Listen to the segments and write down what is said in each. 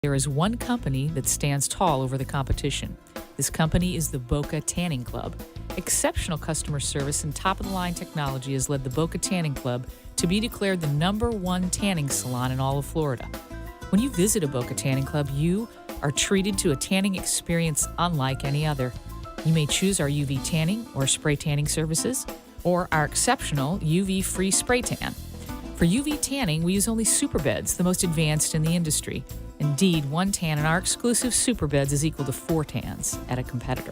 There is one company that stands tall over the competition. This company is the Boca Tanning Club. Exceptional customer service and top-of-the-line technology has led the Boca Tanning Club to be declared the #1 tanning salon in all of Florida. When you visit a Boca Tanning Club, you are treated to a tanning experience unlike any other. You may choose our UV tanning or spray tanning services, or our exceptional UV-free spray tan. For UV tanning, we use only super beds, the most advanced in the industry. Indeed, one tan in our exclusive super beds is equal to 4 tans at a competitor.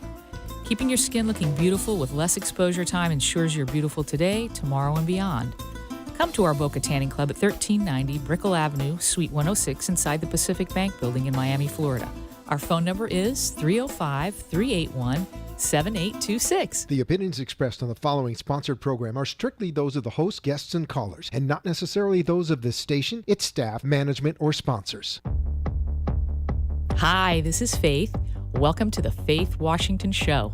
Keeping your skin looking beautiful with less exposure time ensures you're beautiful today, tomorrow, and beyond. Come to our Boca Tanning Club at 1390 Brickell Avenue, Suite 106 inside the Pacific Bank Building in Miami, Florida. Our phone number is 305-381-7826. The opinions expressed on the following sponsored program are strictly those of the host, guests, and callers, and not necessarily those of this station, its staff, management, or sponsors. Hi, this is Faith. Welcome to the Faith Washington Show.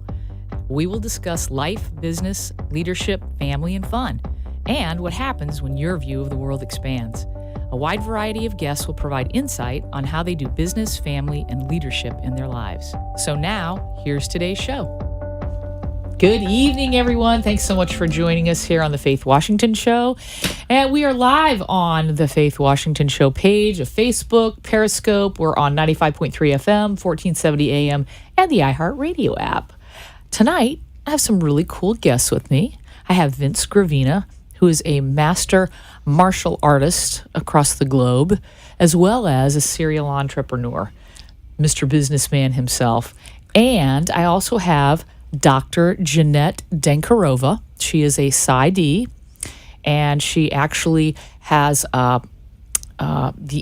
We will discuss life, business, leadership, family, and fun, and what happens when your view of the world expands. A wide variety of guests will provide insight on how they do business, family, and leadership in their lives. So now, here's today's show. Good evening, everyone. Thanks so much for joining us here on the Faith Washington Show. And we are live on the Faith Washington Show page of Facebook, Periscope. We're on 95.3 FM, 1470 AM, and the iHeartRadio app. Tonight, I have some really cool guests with me. I have Vince Gravina, who is a master martial artist across the globe, as well as a serial entrepreneur, Mr. Businessman himself. And I also have Dr. Jeanette Denkarova. She is a PsyD, and she actually has the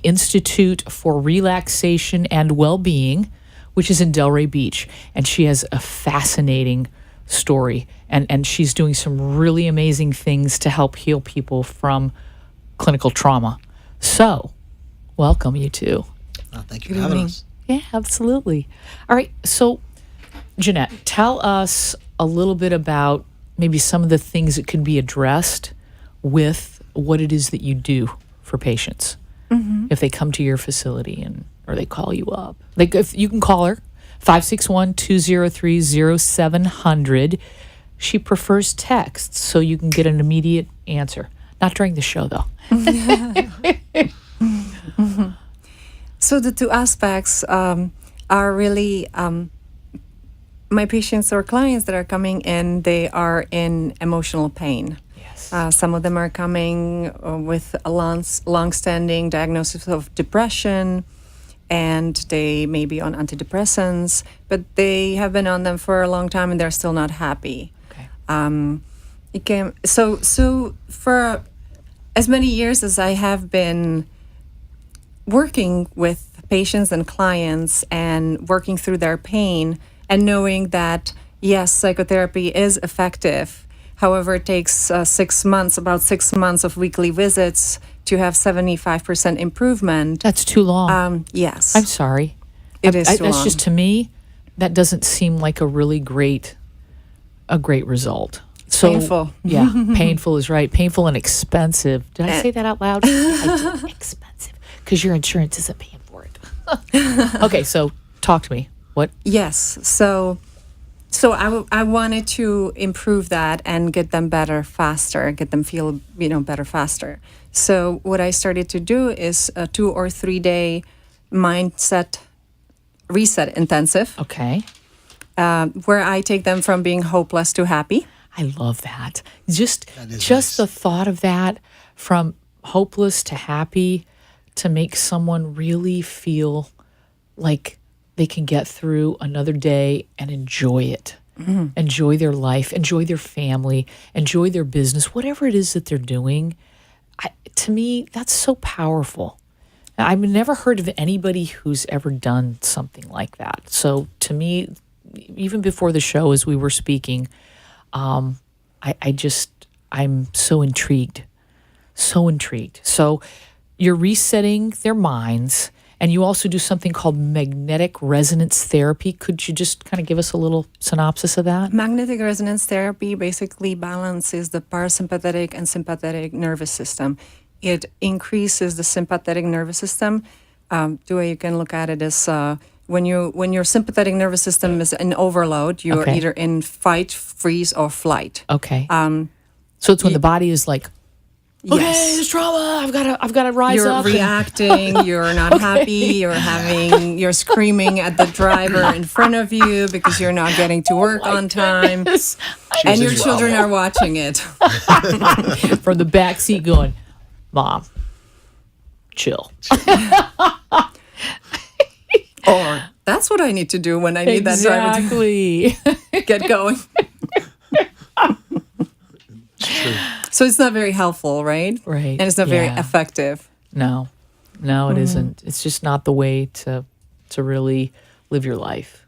Institute for Relaxation and Well-Being, which is in Delray Beach. And she has a fascinating story, and she's doing some really amazing things to help heal people from clinical trauma. So, welcome, you two. Thank you for having us. Yeah, absolutely. All right, so Jeanette, tell us a little bit about maybe some of the things that could be addressed with what it is that you do for patients. Mm-hmm. If they come to your facility or they call you up. Like, if you can call her, 561-203-0700. She prefers texts, so you can get an immediate answer. Not during the show, though. Mm-hmm. So the two aspects are really my patients or clients that are coming in, they are in emotional pain. Yes. Some of them are coming with a long-standing diagnosis of depression, and they may be on antidepressants, but they have been on them for a long time and they're still not happy. Okay. So for as many years as I have been working with patients and clients and working through their pain and knowing that, yes, psychotherapy is effective. However, it takes about 6 months of weekly visits to have 75% improvement. That's too long. Yes. I'm sorry. It is too that's long. just, to me, that doesn't seem like a great result. So, painful. Yeah, painful is right. Painful and expensive. Did I say that out loud? I did. Expensive. Because your insurance isn't paying for it. Okay, so talk to me. What? Yes. So I wanted to improve that and get them better faster, get them feel, better faster. So what I started to do is a 2 or 3 day mindset reset intensive. Okay. Where I take them from being hopeless to happy. I love that. Just nice. The thought of that, from hopeless to happy, to make someone really feel like they can get through another day and enjoy it. Mm-hmm. Enjoy their life, enjoy their family, enjoy their business, whatever it is that they're doing. To me, that's so powerful. I've never heard of anybody who's ever done something like that. So to me, even before the show, as we were speaking, I'm so intrigued. So intrigued. So you're resetting their minds, and you also do something called magnetic resonance therapy. Could you just kind of give us a little synopsis of that? Magnetic resonance therapy basically balances the parasympathetic and sympathetic nervous system. It increases the sympathetic nervous system the way you can look at it is when your sympathetic nervous system is in overload, you're Okay. either in fight, freeze, or flight. Okay. So it's when the body is like, okay, Yes. there's trauma. I've got to rise You're up. reacting, you're not happy, you're screaming at the driver in front of you because you're not getting to work on time. Yes. And your children are watching it. From the back seat going, Mom, chill. Or that's what I need to do when I need that driver Exactly. to get going. So it's not very helpful, right? Right. And it's not very Yeah. effective. No, it isn't. It's just not the way to really live your life.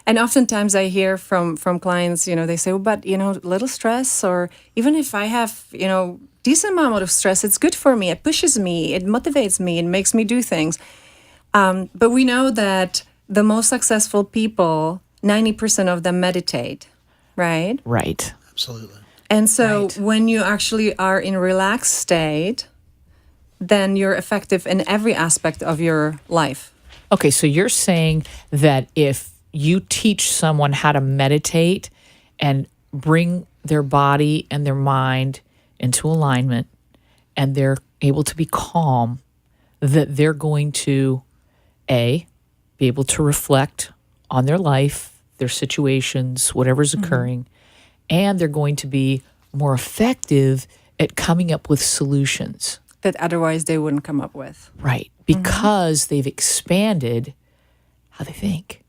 And oftentimes I hear from clients, they say, well, but, little stress, or even if I have, decent amount of stress, it's good for me. It pushes me. It motivates me. It makes me do things. But we know that the most successful people, 90% of them meditate, right? Right. Absolutely. And so Right. when you actually are in relaxed state, then you're effective in every aspect of your life. Okay, so you're saying that if you teach someone how to meditate and bring their body and their mind into alignment and they're able to be calm, that they're going to, A, be able to reflect on their life, their situations, whatever's occurring, and they're going to be more effective at coming up with solutions. That otherwise they wouldn't come up with. Right. Because they've expanded how they think.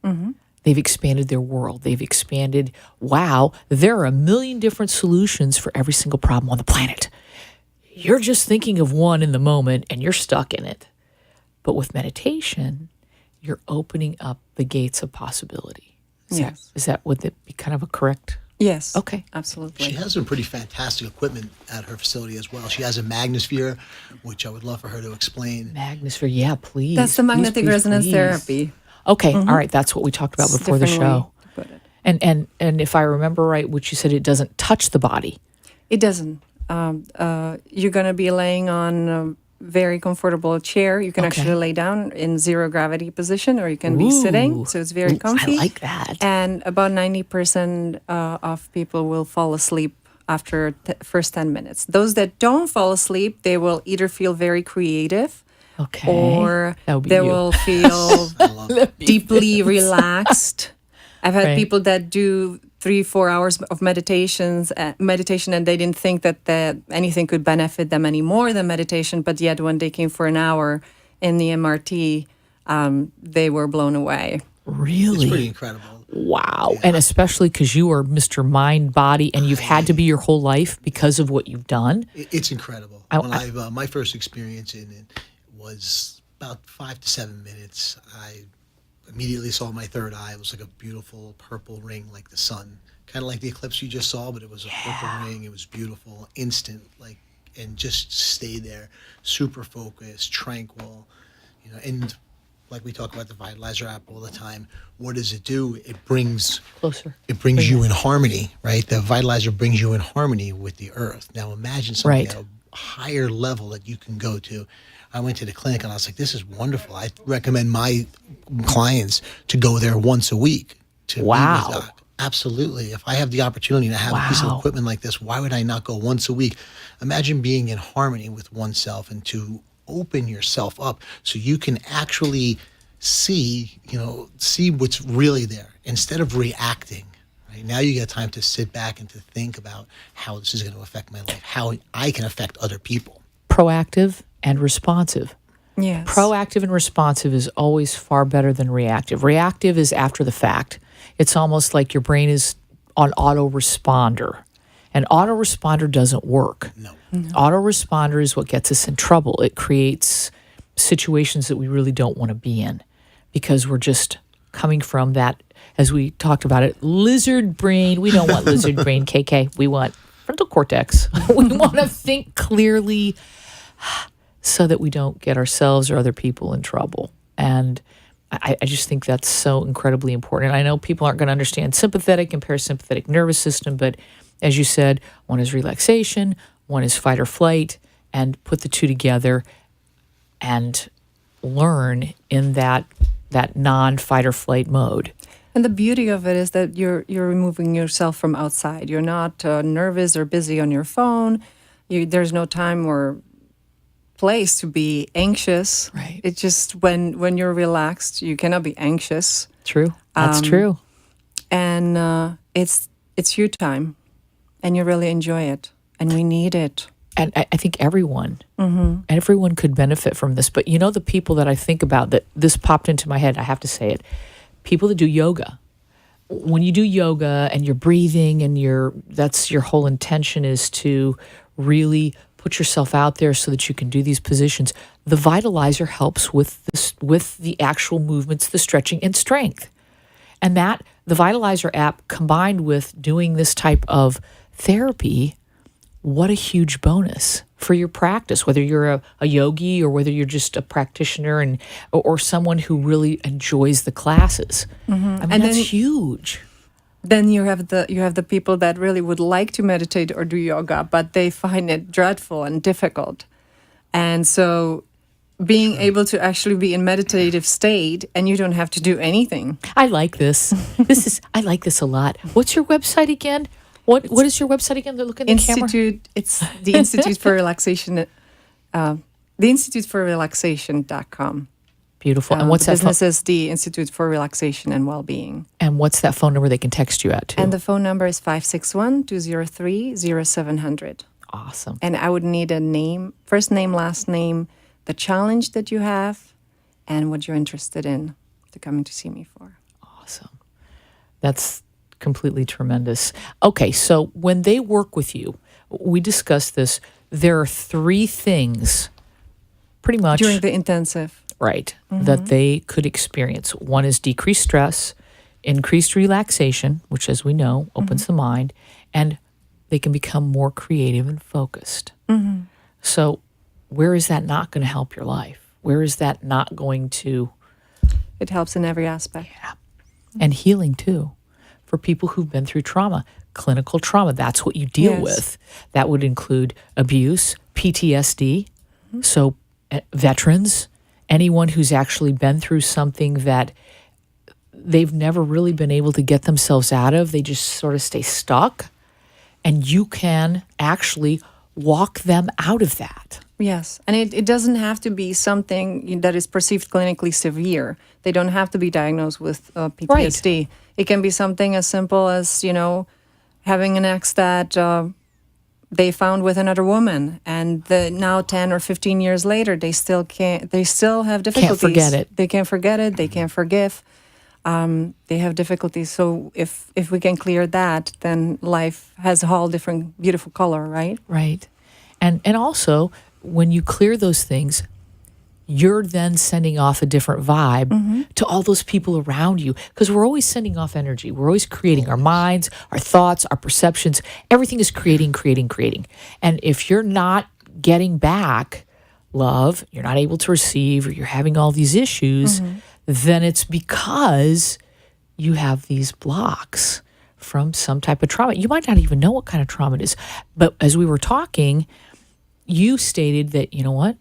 They've expanded their world. They've expanded, wow, there are a million different solutions for every single problem on the planet. You're just thinking of one in the moment and you're stuck in it. But with meditation, you're opening up the gates of possibility. Yes. Would that be kind of a correct? Yes. Okay. Absolutely. She has some pretty fantastic equipment at her facility as well. She has a Magnosphere, which I would love for her to explain. Magnosphere, yeah, please. That's the Please, magnetic please, resonance please. therapy. Okay, all right, that's what we talked about It's a before the different way show. to put it. And if I remember right, what you said, it doesn't touch the body. It doesn't. You're going to be laying on a very comfortable chair. You can Okay. actually lay down in zero gravity position, or you can be sitting. Ooh. So it's very Ooh, comfy. I like that. And about 90% of people will fall asleep after first 10 minutes. Those that don't fall asleep, they will either feel very creative, Okay. or That would be they you. will feel I love it. deeply relaxed. I've had Right. people that do 3-4 hours of meditation, and they didn't think that anything could benefit them any more than meditation. But yet, when they came for an hour in the MRT, they were blown away. Really? It's pretty incredible. Wow. And especially because you are Mr. Mind, Body, and you've had to be your whole life because of what you've done. It's incredible. My first experience in it was about 5 to 7 minutes. I immediately saw my third eye. It was like a beautiful purple ring, like the sun, kind of like the eclipse you just saw, but it was a purple ring. It was beautiful, instant, and just stayed there, super focused, tranquil, and like we talk about the Vitalizer app all the time. What does it do? It brings Closer. you in harmony, right? The Vitalizer brings you in harmony with the earth. Now imagine something Right. at a higher level that you can go to. I went to the clinic and I was like, this is wonderful. I recommend my clients to go there once a week to meet Wow. with Doc. Absolutely. If I have the opportunity to have a piece of Wow. equipment like this, why would I not go once a week? Imagine being in harmony with oneself and to open yourself up so you can actually see what's really there instead of reacting. Right? Now you get time to sit back and to think about how this is going to affect my life, how I can affect other people. Proactive and responsive. Yes. Proactive and responsive is always far better than reactive. Reactive is after the fact. It's almost like your brain is on autoresponder. And autoresponder doesn't work. No. Autoresponder is what gets us in trouble. It creates situations that we really don't want to be in because we're just coming from that, as we talked about it, lizard brain. We don't want lizard brain, KK. We want frontal cortex. We want to think clearly so that we don't get ourselves or other people in trouble. And I just think that's so incredibly important. And I know people aren't going to understand sympathetic and parasympathetic nervous system, but as you said, one is relaxation, one is fight or flight, and put the two together and learn in that non-fight or flight mode. And the beauty of it is that you're removing yourself from outside. You're not nervous or busy on your phone. There's no time or place to be anxious. Right. It's just when you're relaxed, you cannot be anxious. True. That's true. And it's your time, and you really enjoy it, and we need it. And I think everyone could benefit from this. But the people that I think about, that this popped into my head, I have to say it, people that do yoga. When you do yoga and you're breathing and that's your whole intention is to really put yourself out there so that you can do these positions. The Vitalizer helps with this, with the actual movements, the stretching and strength. And that the Vitalizer app combined with doing this type of therapy, what a huge bonus for your practice, whether you're a yogi or whether you're just a practitioner or someone who really enjoys the classes. I mean, And that's then- huge. Then you have the people that really would like to meditate or do yoga, but they find it dreadful and difficult. And so being able to actually be in meditative state and you don't have to do anything. I like this. I like this a lot. What's your website again? What is your website again? Look at the camera. It's the Institute for Relaxation, the instituteforrelaxation.com. Beautiful. And what's the that business is the Institute for Relaxation and Wellbeing. and what's that phone number they can text you at too? And the phone number is 561-203-0700. Awesome. And I would need a name, first name, last name, the challenge that you have, and what you're interested in to coming to see me for. Awesome. That's completely tremendous. Okay, so when they work with you, we discussed this. There are 3 things pretty much During the intensive. right that they could experience. One is decreased stress, increased relaxation, which as we know opens the mind, and they can become more creative and focused. So where is that not going to help your life? Where is that not going to It helps in every aspect. and healing too for people who've been through trauma, clinical trauma? That's what you deal Yes. with. That would include abuse, PTSD. So veterans, anyone who's actually been through something that they've never really been able to get themselves out of, they just sort of stay stuck, and you can actually walk them out of that. Yes, and it doesn't have to be something that is perceived clinically severe. They don't have to be diagnosed with PTSD. It can be something as simple as, having an ex that they found with another woman, and now 10 or 15 years later, they still have difficulties. forget it. They can't forget it. They can't forgive. They have difficulties. So if we can clear that, then life has a whole different beautiful color, right? Right. And also, when you clear those things, you're then sending off a different vibe to all those people around you, because we're always sending off energy. We're always creating our minds, our thoughts, our perceptions. Everything is creating. And if you're not getting back love, you're not able to receive, or you're having all these issues, then it's because you have these blocks from some type of trauma. You might not even know what kind of trauma it is. But as we were talking, you stated that, you know what?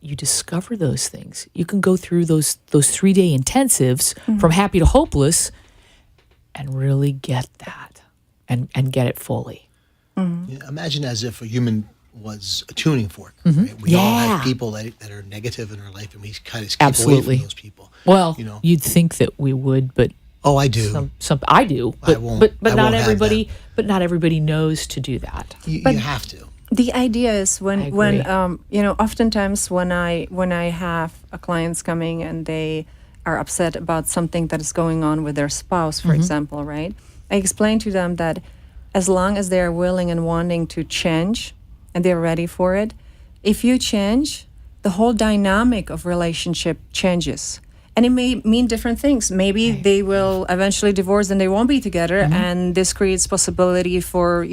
You discover those things. You can go through those 3-day intensives from happy to hopeless and really get that and get it fully. Yeah, imagine as if a human was a tuning fork. Right? We all Yeah. have people that are negative in our life, and we kind of keep away Absolutely. from those people. Well, You know. you'd think that we would, but Oh, I do. some I do, but won't- but I not won't have everybody. But not everybody knows to do that. You have to. The idea is I when agree. oftentimes when I have clients coming and they are upset about something that is going on with their spouse, for example, right? I explain to them that as long as they are willing and wanting to change and they're ready for it, if you change, the whole dynamic of relationship changes. And it may mean different things. Maybe they will eventually divorce and they won't be together, and this creates possibility for,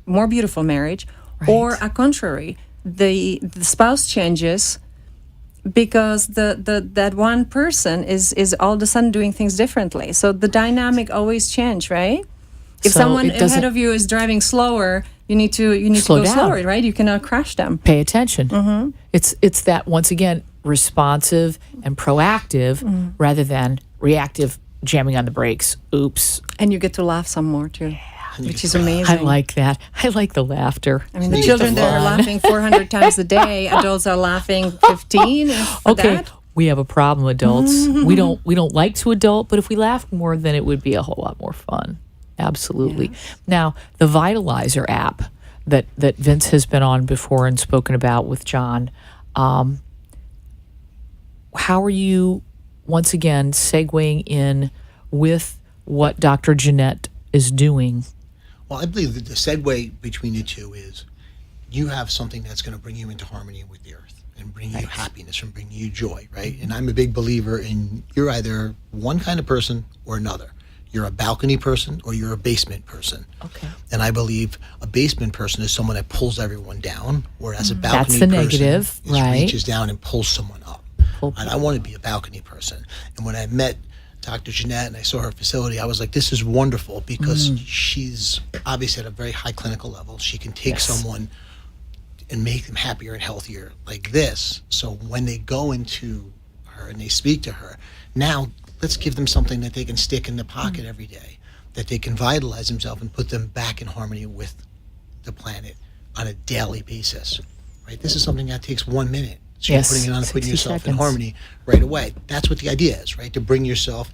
more beautiful marriage. Or a contrary, the spouse changes because that one person is all of a sudden doing things differently. So the dynamic always change, right? If So someone it doesn't- ahead of you is driving slower, you need to Slow go down. slower, right? You cannot crash them. Pay attention. It's that, once again, responsive and proactive rather than reactive, jamming on the brakes. Oops. And you get to laugh some more too, which is I amazing. like that. I like the laughter. I mean, the It's children that are fun. laughing 400 times a day, adults are laughing 15. And for Okay, that, we have a problem, adults. we don't like to adult, but if we laughed more, then it would be a whole lot more fun. Absolutely. Now, the Vitalizer app that Vince has been on before and spoken about with John, how are you once again segueing in with what Dr. Jeanette is doing? Well, I believe that the segue between the two is you have something that's going to bring you into harmony with the earth and bring you happiness and bring you joy, right? And I'm a big believer in you're either one kind of person or another. You're a balcony person or you're a basement person. Okay. And I believe a basement person is someone that pulls everyone down, whereas a balcony That's the person negative, right. reaches down and pulls someone up. Pull And I want to be a balcony person. And when I met Dr. Jeanette and I saw her facility, I was like, this is wonderful because she's obviously at a very high clinical level. She can take Yes. someone and make them happier and healthier like this. So when they go into her and they speak to her, now let's give them something that they can stick in the pocket every day, that they can vitalize themselves and put them back in harmony with the planet on a daily basis, right? This is something that takes 1 minute. So Yes, you're putting it on and 60 putting yourself in seconds. harmony right away. That's what the idea is, right? To bring yourself,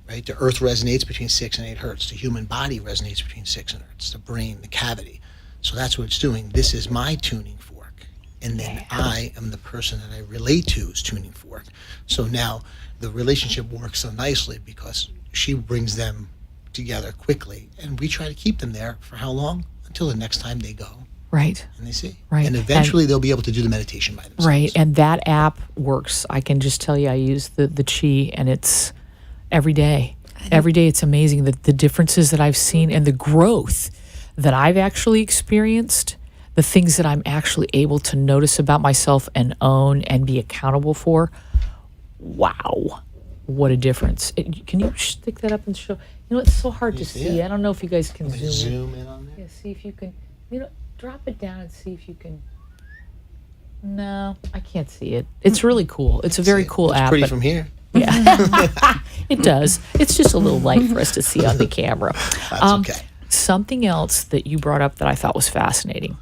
right? The earth resonates between 6 and 8 hertz. The human body resonates between 6 and hertz. The brain, the cavity. So that's what it's doing. This is my tuning fork. And then I am the person that I relate to's tuning fork. So now the relationship works so nicely because she brings them together quickly. And we try to keep them there for how long? Until the next time they go Right. and they see. Right. And eventually they'll be able to do the meditation by themselves. Right. And that app works. I can just tell you, I use the Chi, and it's every day. Every day, it's amazing the differences that I've seen and the growth that I've actually experienced, the things that I'm actually able to notice about myself and own and be accountable for. Wow. What a difference. Can you stick that up and show? You know, it's so hard to see see. it? I don't know if you guys can Let me zoom in. zoom in on there. Yeah, see if you can, drop it down and see if you can. No, I can't see it. It's really cool. It's a very cool Looks app. pretty but- from here. yeah, it does. It's just a little light for us to see on the camera. That's okay. Something else that you brought up that I thought was fascinating.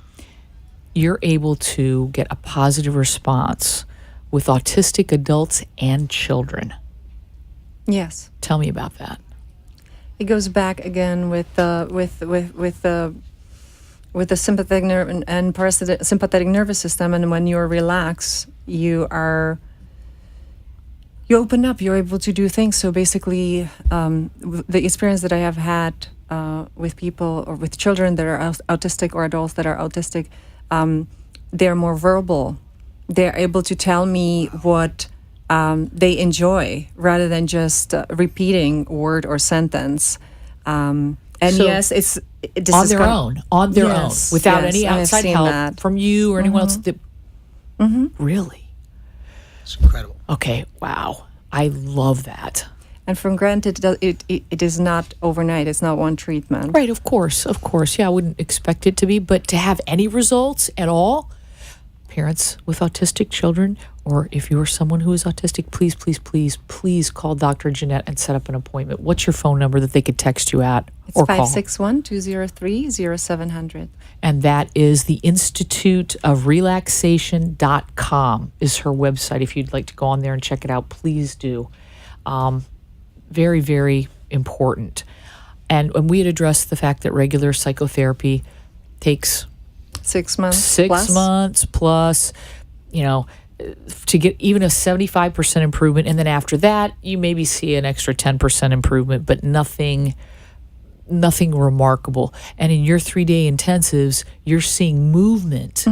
You're able to get a positive response with autistic adults and children. yes. Tell me about that. It goes back again with the sympathetic nerve and sympathetic nervous system, and when you're relaxed, you open up. You're able to do things. So basically, the experience that I have had with people or with children that are autistic or adults that are autistic, they're more verbal. They're able to tell me what they enjoy rather than just repeating word or sentence. And So yes, this On is their kind of- own, Yes, without yes, any I have outside seen help that. from you or anyone else. Really? It's incredible. Okay, wow. I love that. And from granted, it is not overnight. It's not one treatment. Right, of course. Yeah, I wouldn't expect it to be, but to have any results at all, parents with autistic children, or if you're someone who is autistic, please, please, please, please call Dr. Jeanette and set up an appointment. What's your phone number that they could text you at It's or call? 561-203-0700. And that is the Institute of Relaxation.com is her website. If you'd like to go on there and check it out, please do. Very, very important. And we had addressed the fact that regular psychotherapy takes 6 months 6 plus. months plus, to get even a 75% improvement. And then after that, you maybe see an extra 10% improvement, but nothing remarkable. And in your 3-day intensives, you're seeing movement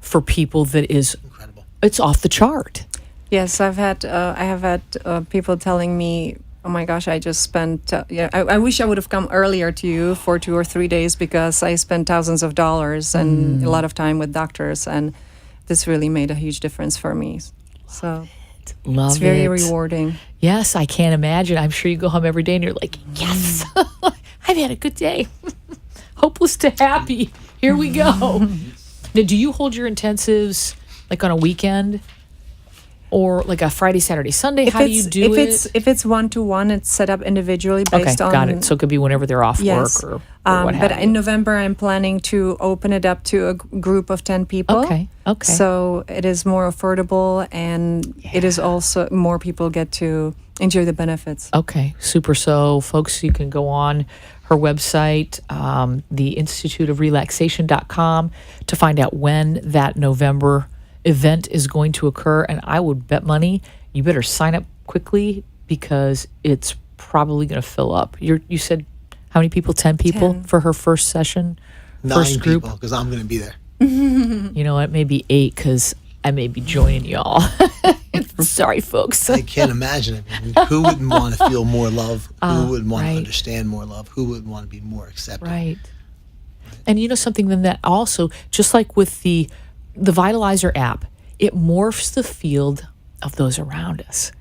for people that is, Incredible. it's off the chart. Yes, I have had people telling me, "Oh my gosh, I just spent. I wish I would have come earlier to you for 2 or 3 days because I spent thousands of dollars and a lot of time with doctors, and this really made a huge difference for me. So Love it's very it. rewarding. Yes, I can't imagine. I'm sure you go home every day and you're like, yes, I've had a good day. Hopeless to happy. Here we go. Now, do you hold your intensives like on a weekend? or like a Friday, Saturday, Sunday? How do you do it? If it's one-to-one, it's set up individually based on. Got it. So it could be whenever they're off Yes. work or what have but you. in November, I'm planning to open it up to a group of 10 people. Okay. So it is more affordable, and it is also more people get to enjoy the benefits. Okay, super. So, folks, you can go on her website, the instituteofrelaxation.com, to find out when that November event is going to occur. And I would bet money you better sign up quickly because it's probably going to fill up. You said how many people? 10 people 10. for her first session, 9 first group. people, because I'm going to be there. You know, it may be 8 because I may be joining y'all. Sorry, folks. I can't imagine. I mean, who wouldn't want to feel more love? Who would want right. to understand more love? Who would want to be more accepted? Right. And you know something then that also, just like with the Vitalizer app, it morphs the field of those around us.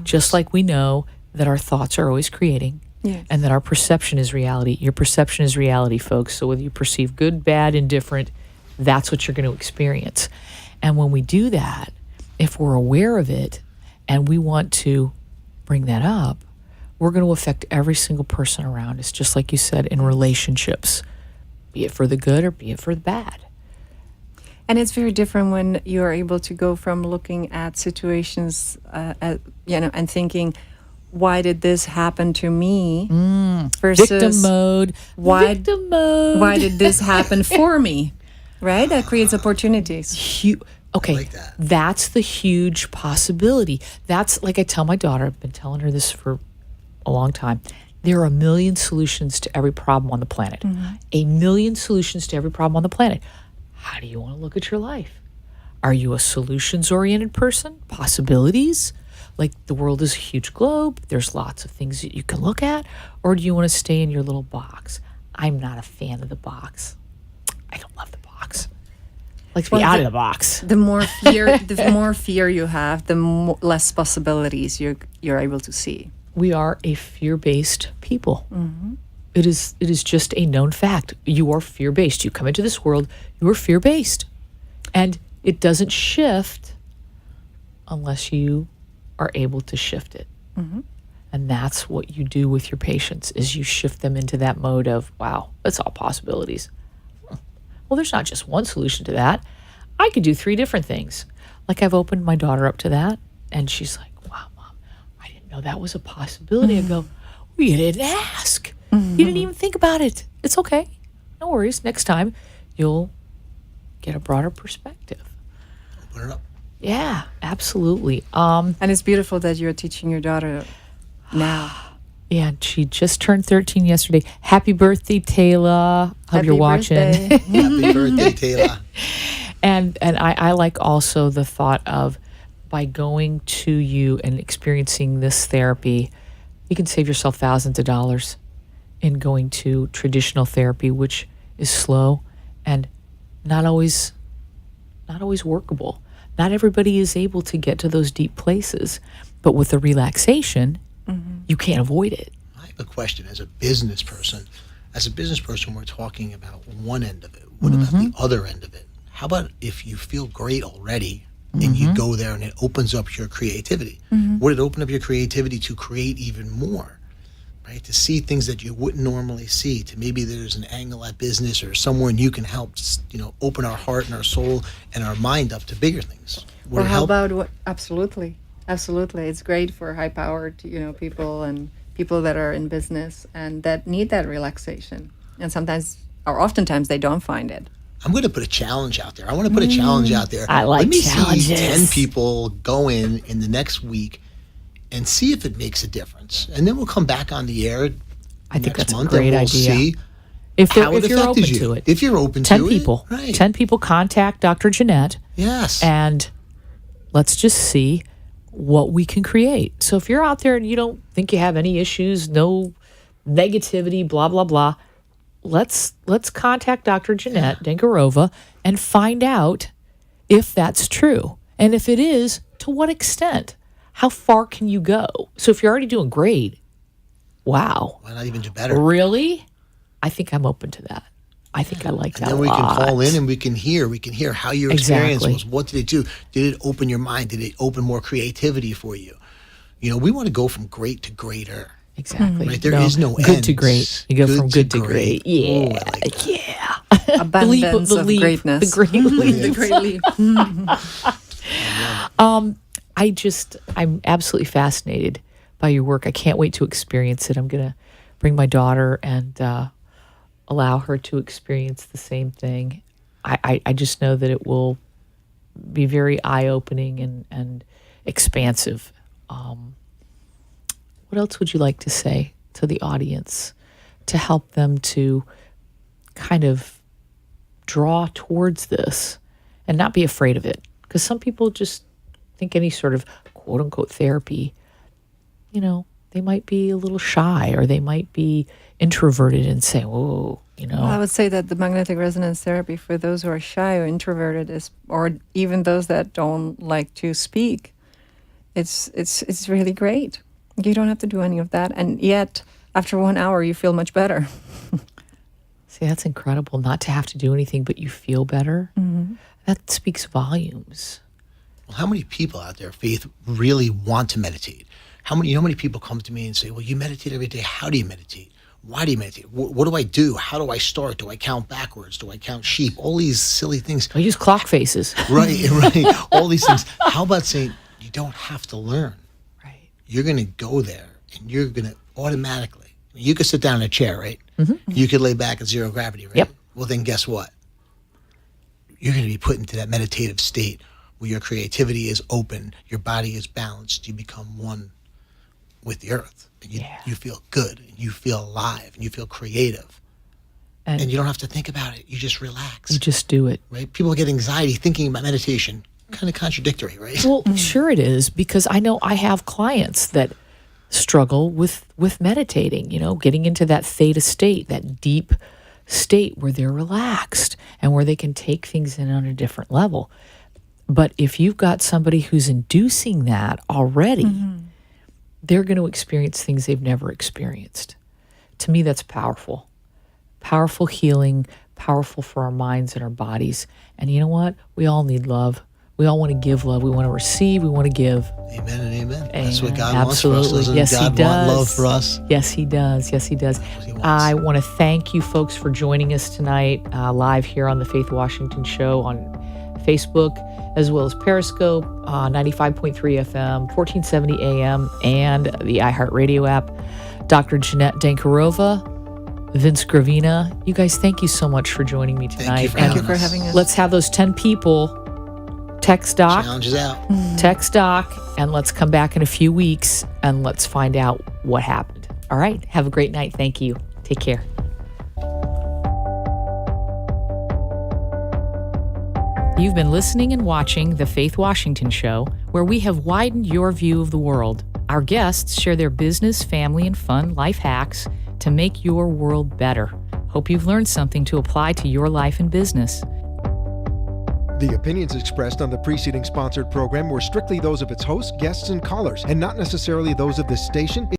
Just like we know that our thoughts are always creating Yes. and that our perception is reality. Your perception is reality, folks. So whether you perceive good, bad, indifferent, that's what you're going to experience. And when we do that, if we're aware of it and we want to bring that up, we're going to affect every single person around us, just like you said, in relationships, be it for the good or be it for the bad. And it's very different when you are able to go from looking at situations, and thinking, why did this happen to me? Versus Victim mode. why- Victim mode. why did this happen for me? Right? That creates opportunities. Okay, like that. that's the huge possibility. That's like I tell my daughter, I've been telling her this for a long time. There are a million solutions to every problem on the planet. A million solutions to every problem on the planet. How do you want to look at your life? Are you a solutions-oriented person? Possibilities? Like the world is a huge globe. There's lots of things that you can look at. Or do you want to stay in your little box? I'm not a fan of the box. I don't love the box. I like to be out of the box. The more fear you have, the less possibilities you're able to see. We are a fear-based people. It is just a known fact. You are fear-based. You come into this world, you are fear-based. And it doesn't shift unless you are able to shift it. And that's what you do with your patients, is you shift them into that mode of, wow, that's all possibilities. Well, there's not just one solution to that. I could do 3 different things. Like I've opened my daughter up to that, and she's like, wow, Mom, I didn't know that was a possibility. I go, well, you didn't ask. You didn't even think about it. It's okay. No worries. Next time, you'll get a broader perspective. Open it up. Yeah, absolutely. And it's beautiful that you're teaching your daughter now. Yeah, she just turned 13 yesterday. Happy birthday, Taylor. Hope Happy you're watching. birthday. Happy birthday, Taylor. And I like also the thought of, by going to you and experiencing this therapy, you can save yourself thousands of dollars in going to traditional therapy, which is slow and not always workable. Not everybody is able to get to those deep places, but with the relaxation, you can't avoid it. I have a question as a business person. As a business person, we're talking about one end of it. What about the other end of it? How about if you feel great already and you go there and it opens up your creativity? Would it open up your creativity to create even more? Right? To see things that you wouldn't normally see, to maybe there's an angle at business or somewhere and you can help, open our heart and our soul and our mind up to bigger things. Would Or it how help? about what? Absolutely. It's great for high-powered, people and people that are in business and that need that relaxation. And sometimes, or oftentimes, they don't find it. I'm going to put a challenge out there. I want to put a challenge out there. I like Let me challenges. see 10 people go in the next week and see if it makes a difference. And then we'll come back on the air I think next that's a month great and we'll idea. see If how it you're affected open you. to it. If you're open 10 to people. it. Right. 10 people contact Dr. Jeanette, Yes. and let's just see what we can create. So if you're out there and you don't think you have any issues, no negativity, blah, blah, blah, let's contact Dr. Jeanette Dengarova and find out if that's true. And if it is, to what extent? How far can you go? So if you're already doing great, wow. Why not even do better? Really? I think I'm open to that. I think I like that And then a we can lot. call in and we can hear how your experience Exactly. was. What did it do? Did it open your mind? Did it open more creativity for you? You know, we want to go from great to greater. Exactly. Right? There is no good to ends. great. You go from good to great. Ooh, Yeah. I like that. Yeah. Abundance of greatness. The great leap. The great leap. I'm absolutely fascinated by your work. I can't wait to experience it. I'm going to bring my daughter and allow her to experience the same thing. I just know that it will be very eye-opening and expansive. What else would you like to say to the audience to help them to kind of draw towards this and not be afraid of it? Because some people just think any sort of quote unquote therapy, you know, they might be a little shy or they might be introverted and say, whoa, you know. Well, I would say that the magnetic resonance therapy for those who are shy or introverted or even those that don't like to speak, it's really great. You don't have to do any of that, and yet after 1 hour you feel much better. See, that's incredible, not to have to do anything, but you feel better. Mm-hmm. That speaks volumes. Well, how many people out there, Faith, really want to meditate? How many people come to me and say, well, you meditate every day. How do you meditate? Why do you meditate? What do I do? How do I start? Do I count backwards? Do I count sheep? All these silly things. I use clock faces. Right. All these things. How about saying, you don't have to learn. Right. You're going to go there and you're going to automatically, you could sit down in a chair, right? Mm-hmm. You could lay back at zero gravity, right? Yep. Well, then guess what? You're going to be put into that meditative state where your creativity is open, your body is balanced, you become one with the earth. And you feel good, and you feel alive, and you feel creative. And you don't have to think about it. You just relax. You just do it. Right? People get anxiety thinking about meditation. Kind of contradictory, right? Well, sure it is, because I know I have clients that struggle with meditating, you know, getting into that theta state, that deep state where they're relaxed and where they can take things in on a different level. But if you've got somebody who's inducing that already, they're going to experience things they've never experienced. To me, that's powerful. Powerful healing, powerful for our minds and our bodies. And you know what? We all need love. We all want to give love. We want to receive. We want to give. Amen and amen. That's what Amen. God Absolutely. wants for us. Doesn't Yes, God he does. want love for us? Yes, he does. Yes, he does. what he wants. I want to thank you folks for joining us tonight live here on the Faith Washington Show on Facebook, as well as Periscope, 95.3 FM, 1470 AM, and the iHeartRadio app. Dr. Jeanette Dankarova, Vince Gravina, you guys, thank you so much for joining me tonight. Thank you for Thank you for having us. Let's have those 10 people text Doc. Challenge is out. Text Doc, and let's come back in a few weeks and let's find out what happened. All right. Have a great night. Thank you. Take care. You've been listening and watching The Faith Washington Show, where we have widened your view of the world. Our guests share their business, family, and fun life hacks to make your world better. Hope you've learned something to apply to your life and business. The opinions expressed on the preceding sponsored program were strictly those of its hosts, guests, and callers, and not necessarily those of this station.